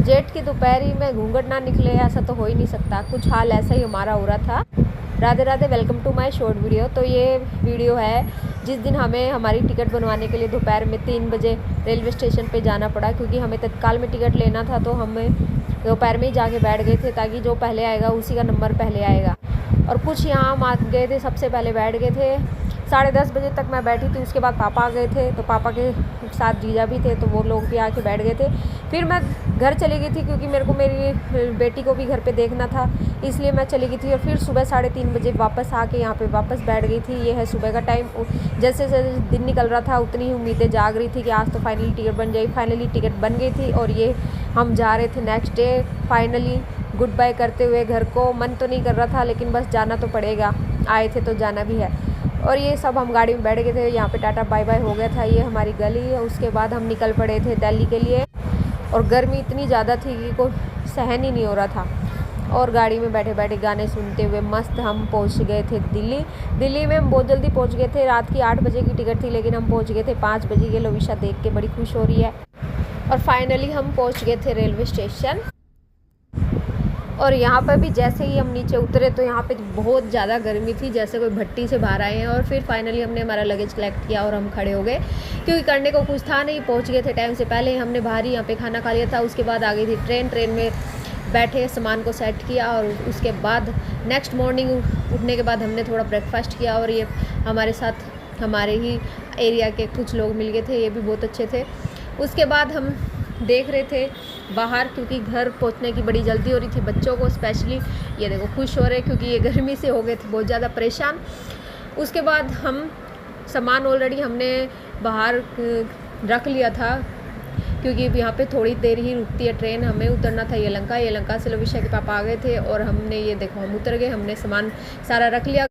जेठ की दोपहरी में घूंघट ना निकले ऐसा तो हो ही नहीं सकता। कुछ हाल ऐसा ही हमारा हो रहा था। Radhe Radhe, welcome to my short video. तो ये वीडियो है जिस दिन हमें हमारी टिकट बनवाने के लिए दोपहर में 3 बजे रेलवे स्टेशन पे जाना पड़ा, क्योंकि हमें तत्काल में टिकट लेना था। तो हमें दोपहर में ही जाके बैठ गए थे ताकि जो पहले आएगा उसी का नंबर पहले आएगा। और कुछ यहाँ हम आ गए थे, सबसे पहले बैठ गए थे। 10:30 बजे तक मैं बैठी थी। उसके बाद पापा आ गए थे, तो पापा के साथ जीजा भी थे, तो वो लोग भी आके बैठ गए थे। फिर मैं घर चली गई थी, क्योंकि मेरे को मेरी बेटी को भी घर पे देखना था, इसलिए मैं चली गई थी। और फिर सुबह 3:30 बजे वापस आके यहाँ पे वापस बैठ गई थी। ये है सुबह का टाइम। जैसे जैसे दिन निकल रहा था उतनी ही उम्मीदें जाग रही थी कि आज तो फाइनली टिकट बन जाएगी। फाइनली टिकट बन गई थी और ये हम जा रहे थे next day. Finally goodbye करते हुए घर को। मन तो नहीं कर रहा था, लेकिन बस जाना तो पड़ेगा, आए थे तो जाना भी है। और ये सब हम गाड़ी में बैठ गए थे। यहाँ पे टाटा बाय बाय हो गया था। ये हमारी गली। उसके बाद हम निकल पड़े थे दिल्ली के लिए। और गर्मी इतनी ज़्यादा थी कि कोई सहन ही नहीं हो रहा था। और गाड़ी में बैठे बैठे गाने सुनते हुए मस्त हम पहुँच गए थे दिल्ली। दिल्ली में हम बहुत जल्दी पहुँच गए थे। रात की 8 बजे की टिकट थी, लेकिन हम पहुँच गए थे 5 बजे। ये लोविशा देख के बड़ी खुश हो रही है। और फाइनली हम पहुँच गए थे रेलवे स्टेशन। और यहाँ पर भी जैसे ही हम नीचे उतरे तो यहाँ पे बहुत ज़्यादा गर्मी थी, जैसे कोई भट्टी से बाहर आए हैं। और फिर फाइनली हमने हमारा लगेज कलेक्ट किया और हम खड़े हो गए, क्योंकि करने को कुछ था नहीं। पहुँच गए थे टाइम से पहले। हमने बाहर ही यहाँ पे खाना खा लिया था। उसके बाद आ गई थी ट्रेन में बैठे सामान को सेट किया। और उसके बाद नेक्स्ट मॉर्निंग उठने के बाद हमने थोड़ा ब्रेकफास्ट किया। और ये हमारे साथ हमारे ही एरिया के कुछ लोग मिल गए थे, ये भी बहुत अच्छे थे। उसके बाद हम देख रहे थे बाहर, क्योंकि घर पहुंचने की बड़ी जल्दी हो रही थी बच्चों को स्पेशली। ये देखो खुश हो रहे, क्योंकि ये गर्मी से हो गए थे बहुत ज़्यादा परेशान। उसके बाद हम सामान ऑलरेडी हमने बाहर रख लिया था, क्योंकि यहाँ पे थोड़ी देर ही रुकती है ट्रेन। हमें उतरना था यलहंका से। लोविशा के पापा आ गए थे और हमने ये देखो हम उतर गए। हमने सामान सारा रख लिया।